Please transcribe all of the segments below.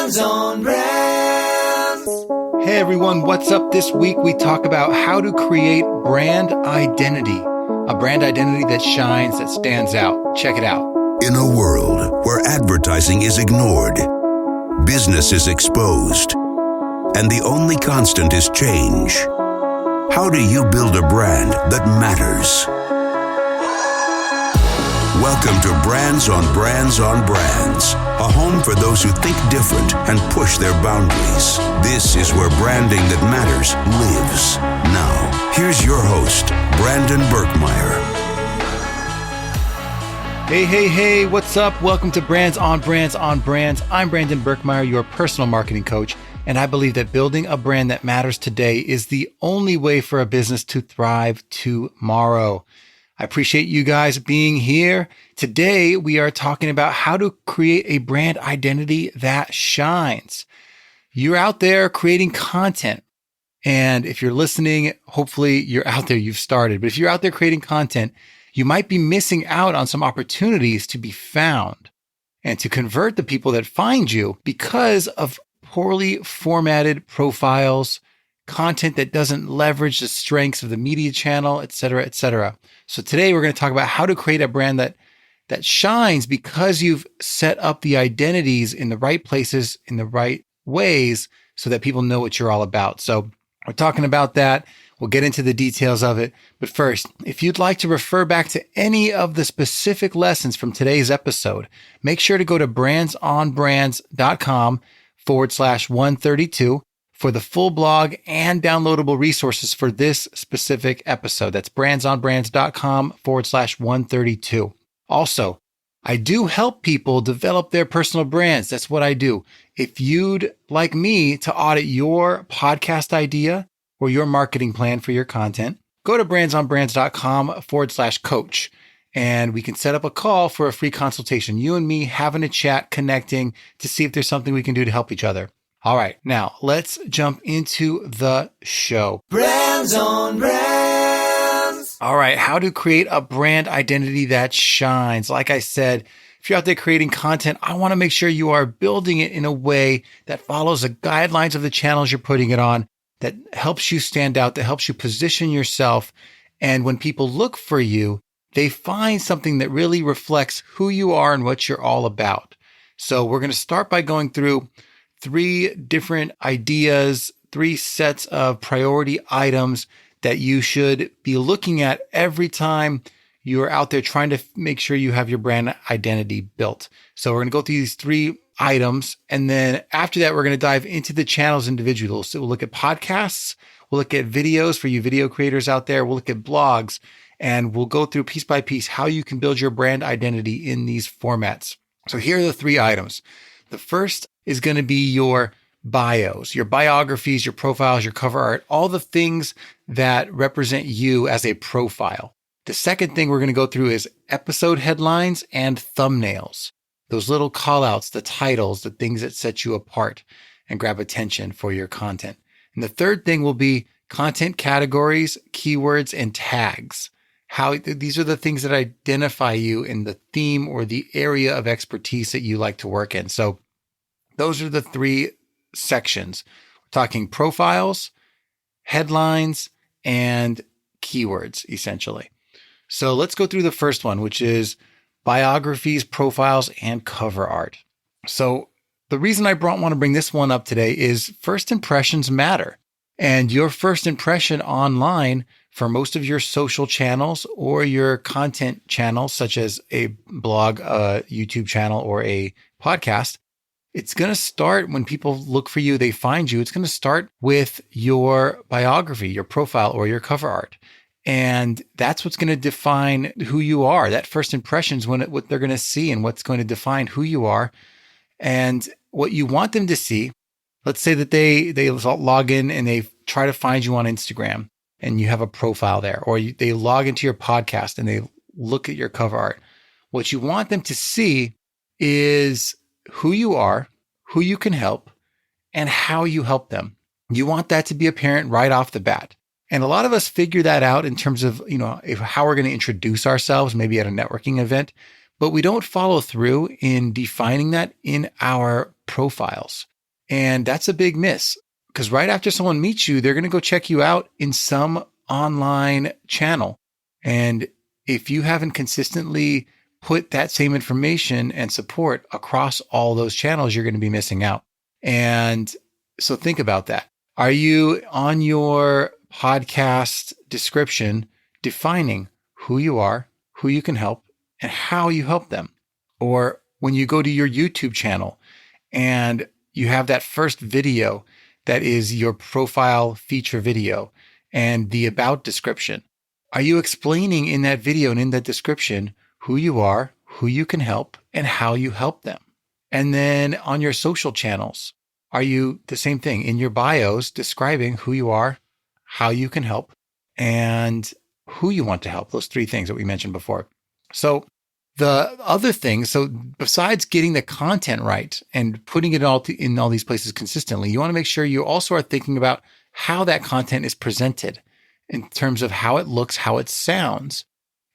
Brands on Brands. Hey everyone, what's up? This week we talk about how to create brand identity. A brand identity that shines, that stands out. Check it out. In a world where advertising is ignored, business is exposed, and the only constant is change, how do you build a brand that matters? Welcome to Brands on Brands on Brands, a home for those who think different and push their boundaries. This is where branding that matters lives. Now, here's your host, Brandon Birkmeyer. Hey, what's up? Welcome to Brands on Brands on Brands. I'm Brandon Birkmeyer, your personal marketing coach, and I believe that building a brand that matters today is the only way for a business to thrive tomorrow. I appreciate you guys being here. Today, we are talking about how to create a brand identity that shines. You're out there creating content. And if you're listening, hopefully you're out there, you've started. But if you're out there creating content, you might be missing out on some opportunities to be found and to convert the people that find you because of poorly formatted profiles, content that doesn't leverage the strengths of the media channel, et cetera, et cetera. So today we're going to talk about how to create a brand that shines because you've set up the identities in the right places, in the right ways, so that people know what you're all about. So we're talking about that. We'll get into the details of it. But first, if you'd like to refer back to any of the specific lessons from today's episode, make sure to go to brandsonbrands.com/132 for the full blog and downloadable resources for this specific episode. That's brandsonbrands.com/132. Also, I do help people develop their personal brands. That's what I do. If you'd like me to audit your podcast idea or your marketing plan for your content, go to brandsonbrands.com/coach and we can set up a call for a free consultation. You and me having a chat, connecting to see if there's something we can do to help each other. All right, now let's jump into the show. Brands on Brands. All right, how to create a brand identity that shines. Like I said, if you're out there creating content, I want to make sure you are building it in a way that follows the guidelines of the channels you're putting it on, that helps you stand out, that helps you position yourself. And when people look for you, they find something that really reflects who you are and what you're all about. So we're going to start by going through 3 different ideas, 3 sets of priority items that you should be looking at every time you're out there trying to make sure you have your brand identity built. So we're going to go through these 3 items. And then after that, we're going to dive into the channels individually. So we'll look at podcasts. We'll look at videos for you video creators out there. We'll look at blogs, and we'll go through piece by piece how you can build your brand identity in these formats. So here are the 3 items. The first is going to be your bios, your biographies, your profiles, your cover art, all the things that represent you as a profile. The second thing we're going to go through is episode headlines and thumbnails. Those little call outs, the titles, the things that set you apart and grab attention for your content. And the third thing will be content categories, keywords, and tags. These are the things that identify you in the theme or the area of expertise that you like to work in. So those are the 3 sections. We're talking profiles, headlines, and keywords, essentially. So let's go through the first one, which is biographies, profiles, and cover art. So the reason I want to bring this one up today is first impressions matter. And your first impression online for most of your social channels or your content channels, such as a blog, a YouTube channel, or a podcast, it's going to start when people look for you, they find you. It's going to start with your biography, your profile, or your cover art. And that's what's going to define who you are. That first impression is what they're going to see and what's going to define who you are. And what you want them to see, let's say that they log in and they try to find you on Instagram and you have a profile there, or they log into your podcast and they look at your cover art. What you want them to see is who you are, who you can help, and how you help them. You want that to be apparent right off the bat. And a lot of us figure that out in terms of, how we're going to introduce ourselves, maybe at a networking event, but we don't follow through in defining that in our profiles. And that's a big miss because right after someone meets you, they're going to go check you out in some online channel. And if you haven't consistently put that same information and support across all those channels, you're going to be missing out. And so think about that. Are you on your podcast description defining who you are, who you can help, and how you help them? Or when you go to your YouTube channel and you have that first video that is your profile feature video and the about description, are you explaining in that video and in that description who you are, who you can help, and how you help them? And then on your social channels, are you the same thing in your bios describing who you are, how you can help, and who you want to help? Those three things that we mentioned before. So the other thing, so besides getting the content right and putting it all in all these places consistently, you want to make sure you also are thinking about how that content is presented in terms of how it looks, how it sounds.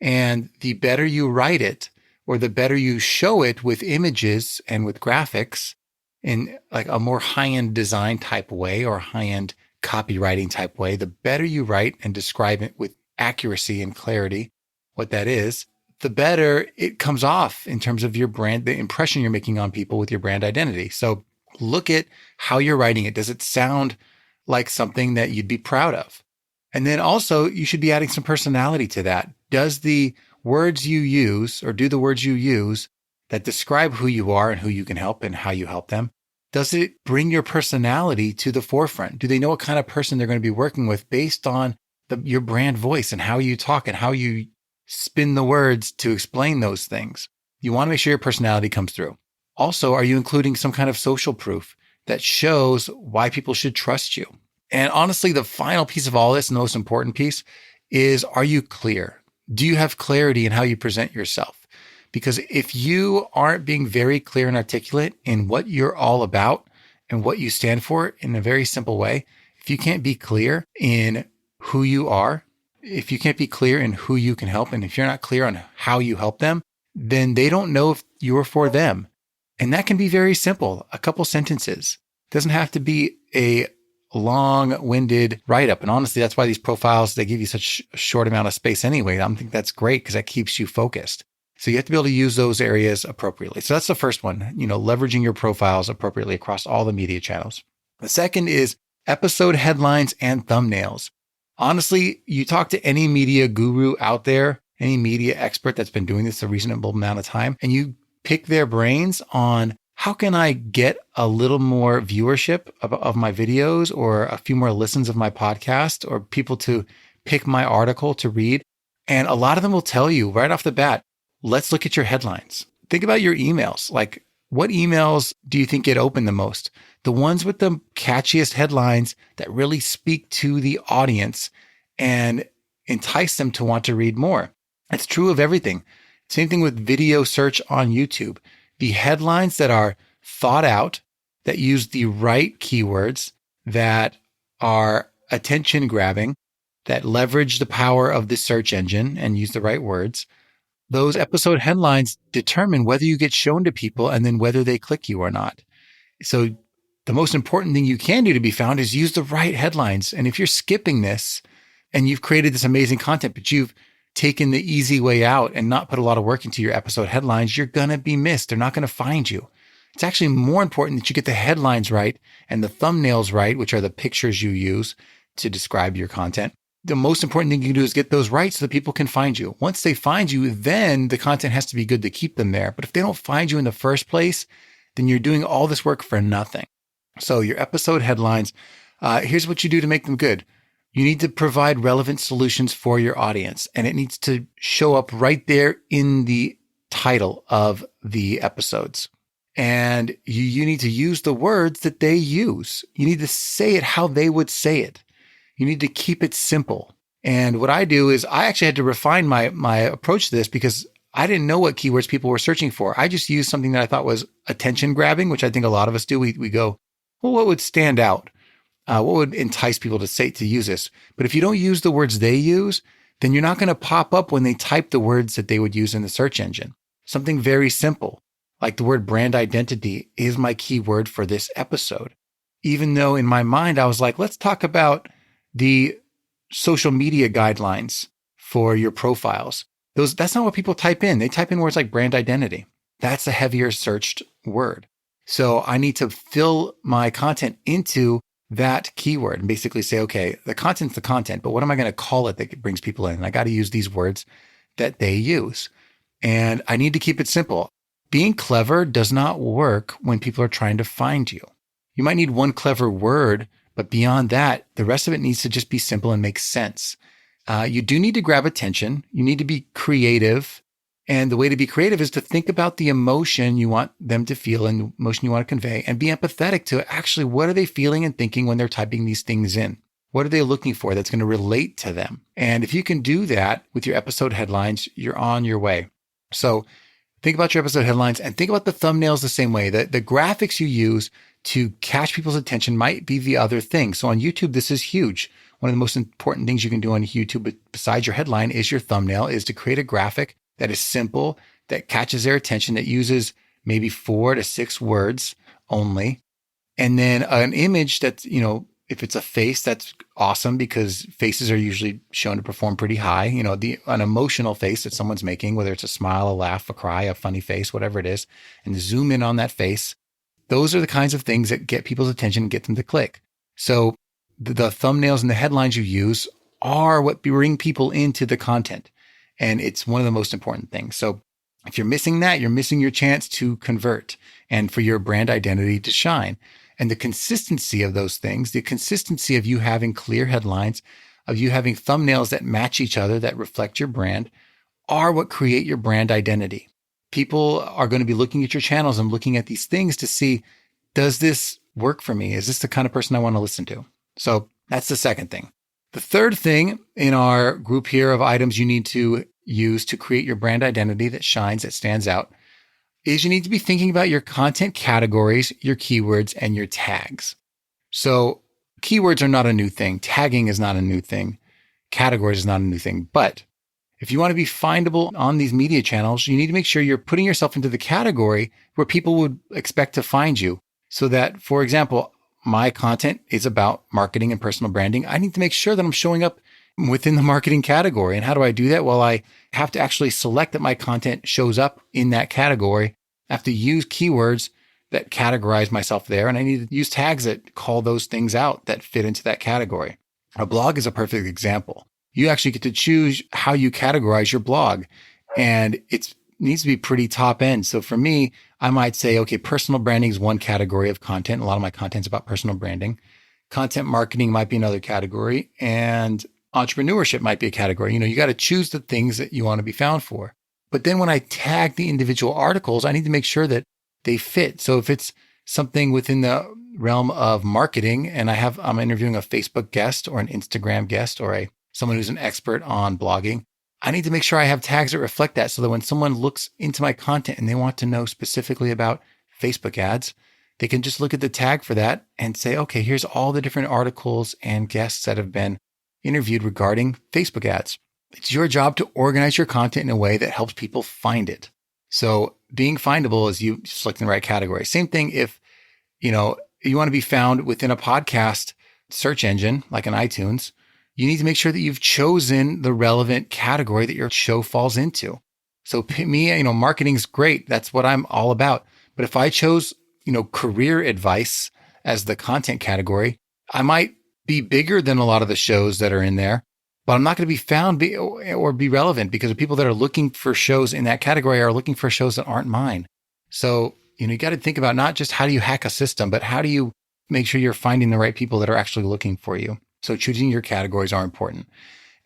And the better you write it, or the better you show it with images and with graphics in like a more high-end design type way or high-end copywriting type way, the better you write and describe it with accuracy and clarity, what that is, the better it comes off in terms of your brand, the impression you're making on people with your brand identity. So look at how you're writing it. Does it sound like something that you'd be proud of? And then also you should be adding some personality to that. Does the words you use, or do the words you use that describe who you are and who you can help and how you help them, does it bring your personality to the forefront? Do they know what kind of person they're going to be working with based on your brand voice and how you talk and how you spin the words to explain those things? You want to make sure your personality comes through. Also, are you including some kind of social proof that shows why people should trust you? And honestly, the final piece of all this, and the most important piece, is, are you clear? Do you have clarity in how you present yourself? Because if you aren't being very clear and articulate in what you're all about and what you stand for in a very simple way, if you can't be clear in who you are, if you can't be clear in who you can help, and if you're not clear on how you help them, then they don't know if you're for them. And that can be very simple, a couple sentences. It doesn't have to be a long-winded write-up. And honestly, that's why these profiles, they give you such a short amount of space anyway. I think that's great because that keeps you focused. So you have to be able to use those areas appropriately. So that's the first one, leveraging your profiles appropriately across all the media channels. The second is episode headlines and thumbnails. Honestly, you talk to any media guru out there, any media expert that's been doing this a reasonable amount of time, and you pick their brains on how can I get a little more viewership of my videos, or a few more listens of my podcast, or people to pick my article to read. And a lot of them will tell you right off the bat, let's look at your headlines. Think about your emails. Like, what emails do you think get opened the most? The ones with the catchiest headlines that really speak to the audience and entice them to want to read more. It's true of everything. Same thing with video search on YouTube. The headlines that are thought out, that use the right keywords, that are attention grabbing, that leverage the power of the search engine and use the right words, those episode headlines determine whether you get shown to people and then whether they click you or not. So the most important thing you can do to be found is use the right headlines. And if you're skipping this and you've created this amazing content, but you've taken the easy way out and not put a lot of work into your episode headlines, you're going to be missed. They're not going to find you. It's actually more important that you get the headlines right and the thumbnails right, which are the pictures you use to describe your content. The most important thing you can do is get those right so that people can find you. Once they find you, then the content has to be good to keep them there. But if they don't find you in the first place, then you're doing all this work for nothing. So your episode headlines, here's what you do to make them good. You need to provide relevant solutions for your audience, and it needs to show up right there in the title of the episodes. And you need to use the words that they use. You need to say it how they would say it. You need to keep it simple. And what I do is I actually had to refine my approach to this because I didn't know what keywords people were searching for. I just used something that I thought was attention grabbing, which I think a lot of us do. We go, well, what would stand out? What would entice people to use this? But if you don't use the words they use, then you're not going to pop up when they type the words that they would use in the search engine. Something very simple, like the word brand identity is my keyword for this episode. even though in my mind, I was like, let's talk about the social media guidelines for your profiles. That's not what people type in. They type in words like brand identity. That's a heavier searched word. So I need to fill my content into that keyword and basically say, okay, the content's the content, but what am I going to call it that brings people in? And I got to use these words that they use. And I need to keep it simple. Being clever does not work when people are trying to find you. You might need one clever word, but beyond that, the rest of it needs to just be simple and make sense. You do need to grab attention. You need to be creative. And the way to be creative is to think about the emotion you want them to feel and the emotion you want to convey, and be empathetic to actually what are they feeling and thinking when they're typing these things in? What are they looking for that's going to relate to them? And if you can do that with your episode headlines, you're on your way. So think about your episode headlines and think about the thumbnails the same way. The graphics you use to catch people's attention might be the other thing. So on YouTube, this is huge. One of the most important things you can do on YouTube besides your headline is your thumbnail, is to create a graphic that is simple, that catches their attention, that uses maybe 4 to 6 words only. And then an image that's, if it's a face, that's awesome because faces are usually shown to perform pretty high. An emotional face that someone's making, whether it's a smile, a laugh, a cry, a funny face, whatever it is, and zoom in on that face. Those are the kinds of things that get people's attention and get them to click. So the thumbnails and the headlines you use are what bring people into the content. And it's one of the most important things. So if you're missing that, you're missing your chance to convert and for your brand identity to shine. And the consistency of those things, the consistency of you having clear headlines, of you having thumbnails that match each other, that reflect your brand, are what create your brand identity. People are going to be looking at your channels and looking at these things to see, does this work for me? Is this the kind of person I want to listen to? So that's the second thing. The third thing in our group here of items you need to use to create your brand identity that shines, that stands out, is you need to be thinking about your content categories, your keywords, and your tags. So keywords are not a new thing. Tagging is not a new thing. Categories is not a new thing. But if you want to be findable on these media channels, you need to make sure you're putting yourself into the category where people would expect to find you. So that, for example, my content is about marketing and personal branding. I need to make sure that I'm showing up within the marketing category. And how do I do that? Well, I have to actually select that my content shows up in that category. I have to use keywords that categorize myself there. And I need to use tags that call those things out that fit into that category. A blog is a perfect example. You actually get to choose how you categorize your blog. And it needs to be pretty top end. So for me, I might say, okay, personal branding is one category of content. A lot of my content's about personal branding. Content marketing might be another category. And entrepreneurship might be a category. You got to choose the things that you want to be found for. But then when I tag the individual articles, I need to make sure that they fit. So if it's something within the realm of marketing and I'm interviewing a Facebook guest or an Instagram guest or someone who's an expert on blogging, I need to make sure I have tags that reflect that so that when someone looks into my content and they want to know specifically about Facebook ads, they can just look at the tag for that and say, okay, here's all the different articles and guests that have been interviewed regarding Facebook ads. It's your job to organize your content in a way that helps people find it. So being findable is you selecting the right category. Same thing if, you want to be found within a podcast search engine like an iTunes, you need to make sure that you've chosen the relevant category that your show falls into. So me, marketing's great. That's what I'm all about. But if I chose, career advice as the content category, I might be bigger than a lot of the shows that are in there, but I'm not going to be found or be relevant because the people that are looking for shows in that category are looking for shows that aren't mine. So, you got to think about not just how do you hack a system, but how do you make sure you're finding the right people that are actually looking for you. So choosing your categories are important.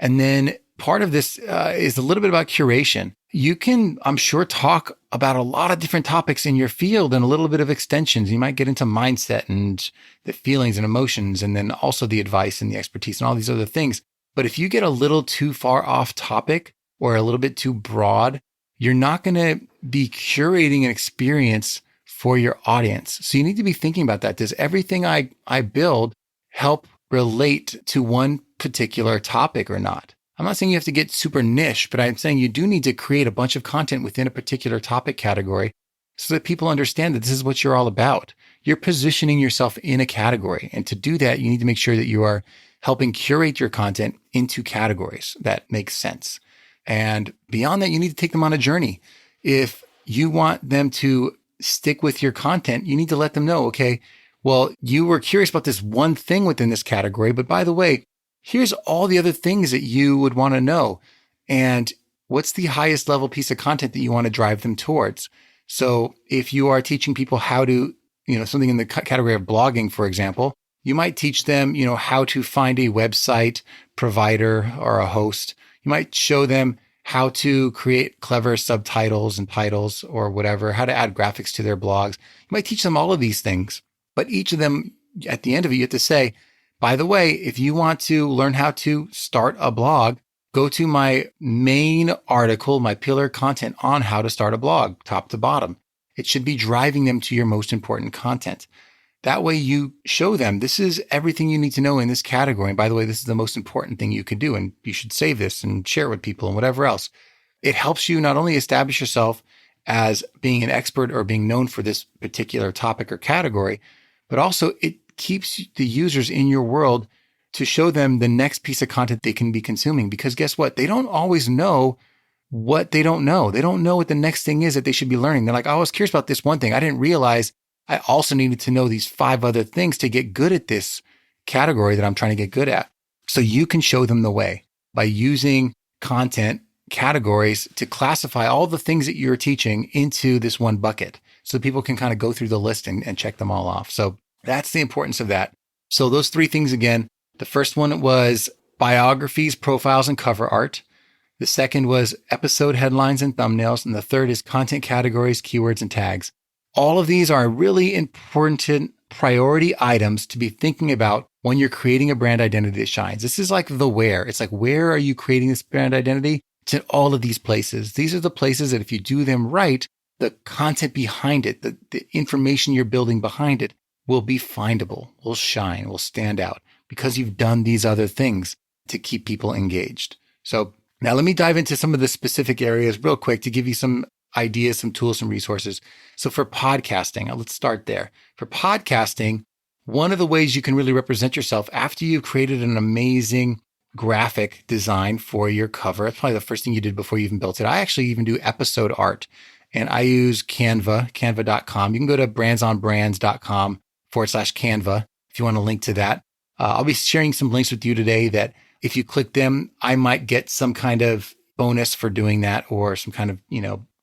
And then part of this is a little bit about curation. You can, I'm sure, talk about a lot of different topics in your field and a little bit of extensions. You might get into mindset and the feelings and emotions, and then also the advice and the expertise and all these other things. But if you get a little too far off topic or a little bit too broad, you're not going to be curating an experience for your audience. So you need to be thinking about that. Does everything I build help relate to one particular topic or not? I'm not saying you have to get super niche, but I'm saying you do need to create a bunch of content within a particular topic category so that people understand that this is what you're all about. you're positioning yourself in a category. And to do that, you need to make sure that you are helping curate your content into categories that make sense. And beyond that, you need to take them on a journey. If you want them to stick with your content, you need to let them know, okay, well, you were curious about this one thing within this category, but by the way, here's all the other things that you would want to know. And what's the highest level piece of content that you want to drive them towards? So if you are teaching people how to, something in the category of blogging, for example, you might teach them, how to find a website provider or a host. You might show them how to create clever subtitles and titles or whatever, how to add graphics to their blogs. You might teach them all of these things, but each of them, at the end of it, you have to say, by the way, if you want to learn how to start a blog, go to my main article, my pillar content on how to start a blog, top to bottom. It should be driving them to your most important content. That way you show them this is everything you need to know in this category. And by the way, this is the most important thing you could do. And you should save this and share it with people and whatever else. It helps you not only establish yourself as being an expert or being known for this particular topic or category, but also it keeps the users in your world to show them the next piece of content they can be consuming. Because guess what? They don't always know what they don't know. They don't know what the next thing is that they should be learning. They're like, oh, I was curious about this one thing. I didn't realize I also needed to know these 5 other things to get good at this category that I'm trying to get good at. So you can show them the way by using content categories to classify all the things that you're teaching into this one bucket so people can kind of go through the list and check them all off. So that's the importance of that. So those 3 things again, the first one was biographies, profiles, and cover art. The second was episode headlines and thumbnails. And the third is content categories, keywords, and tags. All of these are really important priority items to be thinking about when you're creating a brand identity that shines. This is like the where. It's like, where are you creating this brand identity? It's in all of these places. These are the places that if you do them right, the content behind it, the information you're building behind it will be findable, will shine, will stand out because you've done these other things to keep people engaged. So now let me dive into some of the specific areas real quick to give you some ideas, some tools, some resources. So for podcasting, let's start there. For podcasting, one of the ways you can really represent yourself after you've created an amazing graphic design for your cover, it's probably the first thing you did before you even built it. I actually even do episode art and I use canva.com. You can go to brandsonbrands.com/Canva if you want to link to that. I'll be sharing some links with you today that if you click them, I might get some kind of bonus for doing that or some kind of,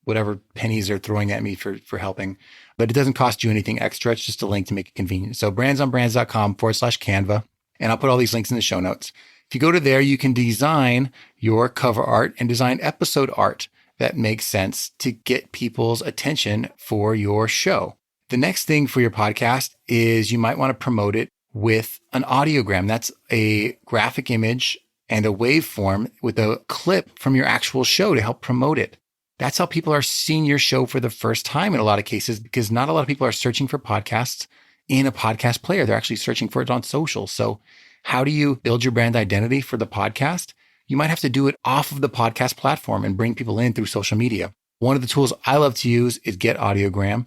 whatever pennies they're throwing at me for helping. But it doesn't cost you anything extra. It's just a link to make it convenient. So brandsonbrands.com/Canva. And I'll put all these links in the show notes. If you go to there, you can design your cover art and design episode art that makes sense to get people's attention for your show. The next thing for your podcast is you might want to promote it with an audiogram. That's a graphic image and a waveform with a clip from your actual show to help promote it. That's how people are seeing your show for the first time in a lot of cases, because not a lot of people are searching for podcasts in a podcast player. They're actually searching for it on social. So how do you build your brand identity for the podcast? You might have to do it off of the podcast platform and bring people in through social media. One of the tools I love to use is Get Audiogram.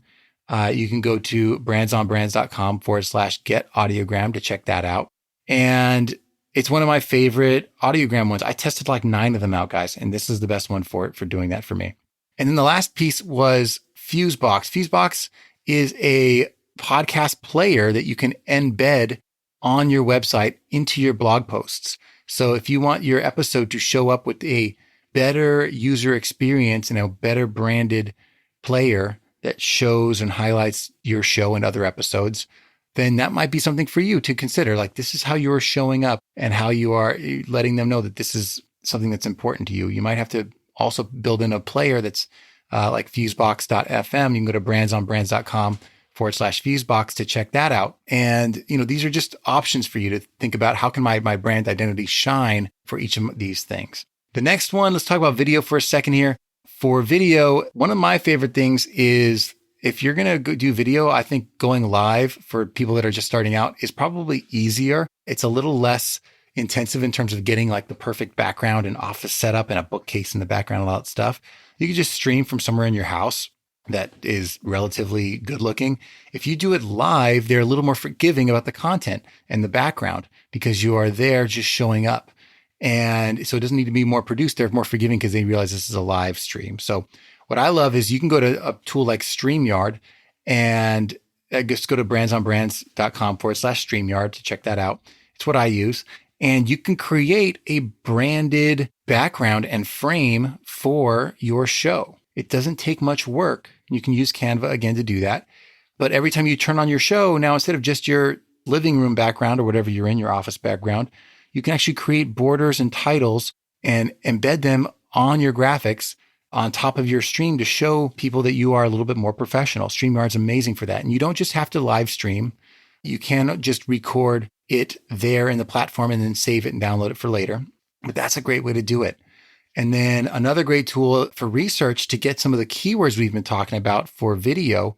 You can go to brandsonbrands.com/Get Audiogram to check that out. And it's one of my favorite audiogram ones. I tested like 9 of them out, guys, and this is the best one for doing that for me. And then the last piece was Fusebox. Fusebox is a podcast player that you can embed on your website into your blog posts. So if you want your episode to show up with a better user experience and a better branded player that shows and highlights your show and other episodes, then that might be something for you to consider. Like, this is how you're showing up and how you are letting them know that this is something that's important to you. You might have to also build in a player that's like fusebox.fm. You can go to brandsonbrands.com/Fusebox to check that out. And, these are just options for you to think about how can my brand identity shine for each of these things. The next one, let's talk about video for a second here. For video, one of my favorite things is if you're going to do video, I think going live for people that are just starting out is probably easier. It's a little less intensive in terms of getting like the perfect background and office setup and a bookcase in the background and all that stuff. You can just stream from somewhere in your house. that is relatively good looking. If you do it live, they're a little more forgiving about the content and the background because you are there just showing up. And so it doesn't need to be more produced. They're more forgiving because they realize this is a live stream. So what I love is you can go to a tool like StreamYard and just go to brandsonbrands.com/StreamYard to check that out. It's what I use. And you can create a branded background and frame for your show. It doesn't take much work. You can use Canva again to do that. But every time you turn on your show, now instead of just your living room background or whatever you're in, your office background, you can actually create borders and titles and embed them on your graphics on top of your stream to show people that you are a little bit more professional. StreamYard's amazing for that. And you don't just have to live stream. You can just record it there in the platform and then save it and download it for later. But that's a great way to do it. And then another great tool for research to get some of the keywords we've been talking about for video,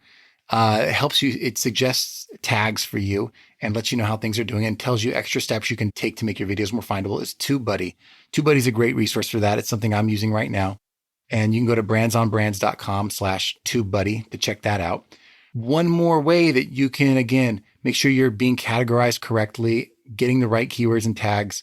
it helps you, it suggests tags for you and lets you know how things are doing and tells you extra steps you can take to make your videos more findable is TubeBuddy. TubeBuddy is a great resource for that. It's something I'm using right now. And you can go to brandsonbrands.com/TubeBuddy to check that out. One more way that you can, again, make sure you're being categorized correctly, getting the right keywords and tags,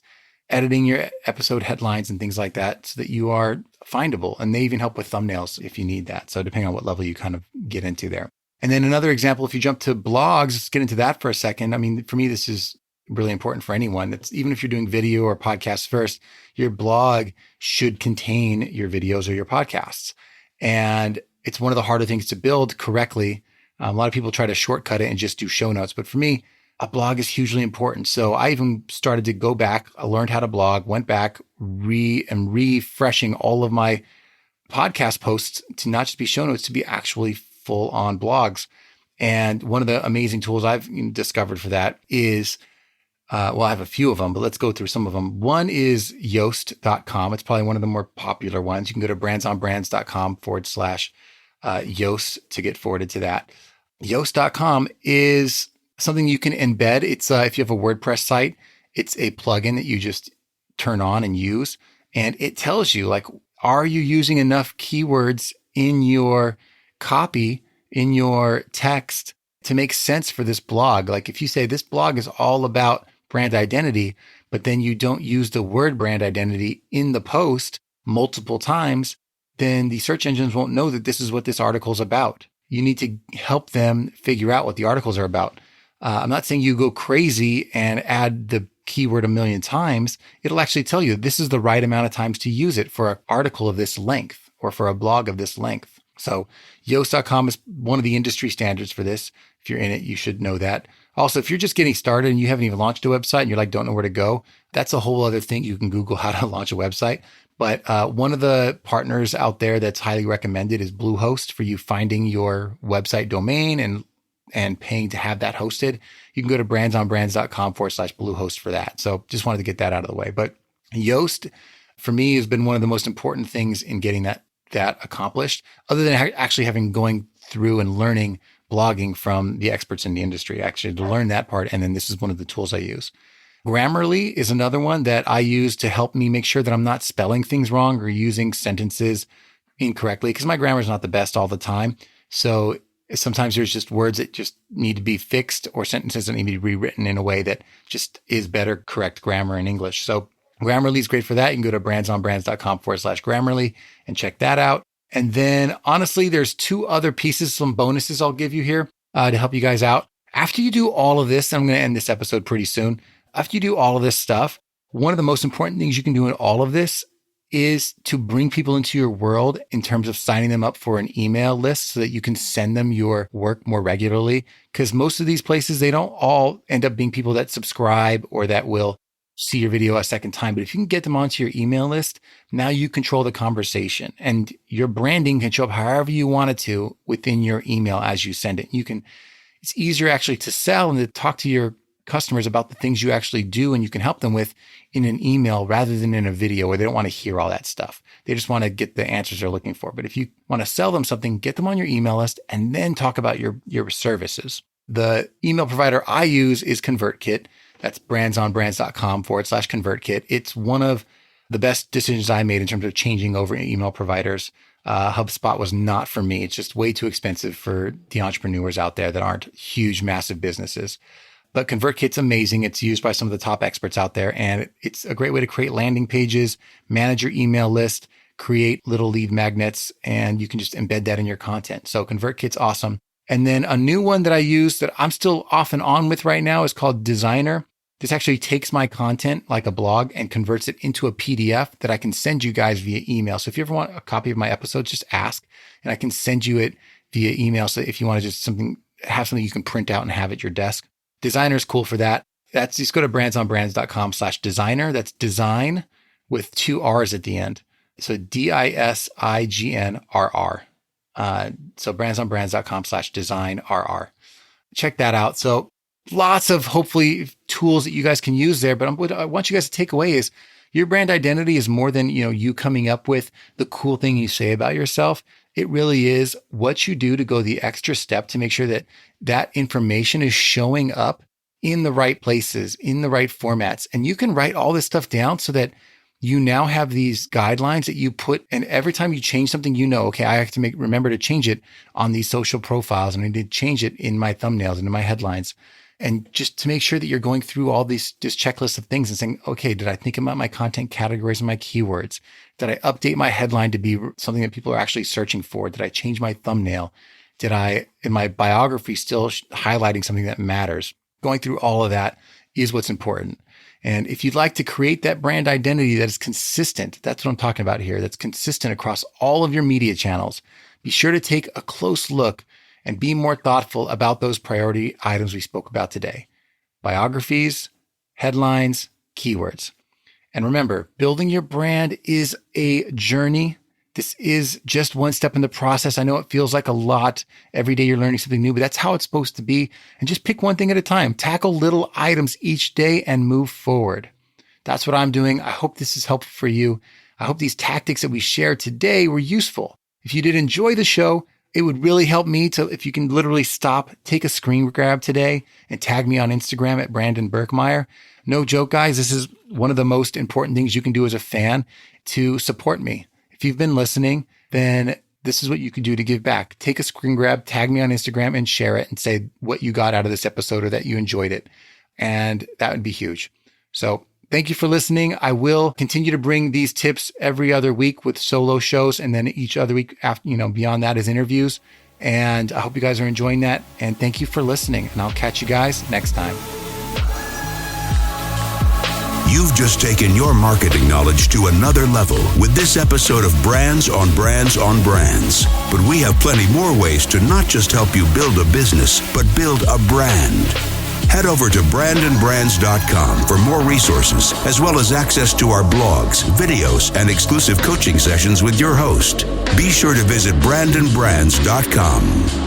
editing your episode headlines and things like that so that you are findable. And they even help with thumbnails if you need that. So depending on what level you kind of get into there. And then another example, if you jump to blogs, let's get into that for a second. I mean, for me, this is really important for anyone. It's even if you're doing video or podcasts first, your blog should contain your videos or your podcasts. And it's one of the harder things to build correctly. A lot of people try to shortcut it and just do show notes. But for me, a blog is hugely important. So I even started to go back. I learned how to blog, went back, refreshing all of my podcast posts to not just be show notes, to be actually full on blogs. And one of the amazing tools I've discovered for that is, I have a few of them, but let's go through some of them. One is Yoast.com. It's probably one of the more popular ones. You can go to brandsonbrands.com/Yoast to get forwarded to that. Yoast.com is something you can embed. It's if you have a WordPress site, it's a plugin that you just turn on and use. And it tells you, like, are you using enough keywords in your copy, in your text to make sense for this blog? Like if you say this blog is all about brand identity, but then you don't use the word brand identity in the post multiple times, then the search engines won't know that this is what this article is about. You need to help them figure out what the articles are about. I'm not saying you go crazy and add the keyword a million times. It'll actually tell you this is the right amount of times to use it for an article of this length or for a blog of this length. So Yoast.com is one of the industry standards for this. If you're in it, you should know that. Also, if you're just getting started and you haven't even launched a website and you're like, don't know where to go, that's a whole other thing. You can Google how to launch a website. But one of the partners out there that's highly recommended is Bluehost for you finding your website domain and paying to have that hosted. You can go to brandsonbrands.com/Bluehost for that. So just wanted to get that out of the way. But Yoast, for me, has been one of the most important things in getting that accomplished, other than actually going through and learning blogging from the experts in the industry, actually to learn that part. And then this is one of the tools I use. Grammarly is another one that I use to help me make sure that I'm not spelling things wrong or using sentences incorrectly, because my grammar is not the best all the time. So sometimes there's just words that just need to be fixed or sentences that need to be rewritten in a way that just is better correct grammar in English. So Grammarly is great for that. You can go to brandsonbrands.com/Grammarly and check that out. And then honestly, there's two other pieces, some bonuses I'll give you here to help you guys out. After you do all of this, I'm going to end this episode pretty soon. After you do all of this stuff, one of the most important things you can do in all of this is to bring people into your world in terms of signing them up for an email list so that you can send them your work more regularly. Because most of these places, they don't all end up being people that subscribe or that will see your video a second time. But if you can get them onto your email list, now you control the conversation and your branding can show up however you want it to within your email as you send it. It's easier actually to sell and to talk to your customers about the things you actually do and you can help them with in an email rather than in a video where they don't want to hear all that stuff. They just want to get the answers they're looking for. But if you want to sell them something, get them on your email list and then talk about your services. The email provider I use is ConvertKit. That's brandsonbrands.com/ConvertKit. It's one of the best decisions I made in terms of changing over email providers. HubSpot was not for me. It's just way too expensive for the entrepreneurs out there that aren't huge, massive businesses. But ConvertKit's amazing. It's used by some of the top experts out there, and it's a great way to create landing pages, manage your email list, create little lead magnets, and you can just embed that in your content. So ConvertKit's awesome. And then a new one that I use that I'm still off and on with right now is called Designer. This actually takes my content like a blog and converts it into a PDF that I can send you guys via email. So if you ever want a copy of my episodes, just ask and I can send you it via email. So if you want to just have something you can print out and have at your desk. Designer is cool for that. Just go to brandsonbrands.com/designer. That's design with 2 R's at the end. So DISIGNRR. So brandsonbrands.com/designrr. Check that out. So lots of hopefully tools that you guys can use there. But what I want you guys to take away is your brand identity is more than, you coming up with the cool thing you say about yourself. It really is what you do to go the extra step to make sure that that information is showing up in the right places, in the right formats. And you can write all this stuff down so that you now have these guidelines that you put, and every time you change something, okay, I have to remember to change it on these social profiles, and I need to change it in my thumbnails and in my headlines. And just to make sure that you're going through all this checklist of things and saying, okay, did I think about my content categories and my keywords? Did I update my headline to be something that people are actually searching for? Did I change my thumbnail? Did I, in my biography, still highlighting something that matters? Going through all of that is what's important. And if you'd like to create that brand identity that is consistent, that's what I'm talking about here, that's consistent across all of your media channels, be sure to take a close look and be more thoughtful about those priority items we spoke about today. Biographies, headlines, keywords. And remember, building your brand is a journey. This is just one step in the process. I know it feels like a lot. Every day you're learning something new, but that's how it's supposed to be. And just pick one thing at a time. Tackle little items each day and move forward. That's what I'm doing. I hope this is helpful for you. I hope these tactics that we shared today were useful. If you did enjoy the show, it would really help me if you can literally stop, take a screen grab today and tag me on Instagram at Brandon Berkmeyer. No joke, guys. This is one of the most important things you can do as a fan to support me. If you've been listening, then this is what you can do to give back. Take a screen grab, tag me on Instagram and share it and say what you got out of this episode or that you enjoyed it. And that would be huge. So thank you for listening. I will continue to bring these tips every other week with solo shows. And then each other week after, beyond that is interviews. And I hope you guys are enjoying that. And thank you for listening. And I'll catch you guys next time. You've just taken your marketing knowledge to another level with this episode of Brands on Brands on Brands. But we have plenty more ways to not just help you build a business, but build a brand. Head over to brandonbrands.com for more resources, as well as access to our blogs, videos, and exclusive coaching sessions with your host. Be sure to visit brandonbrands.com.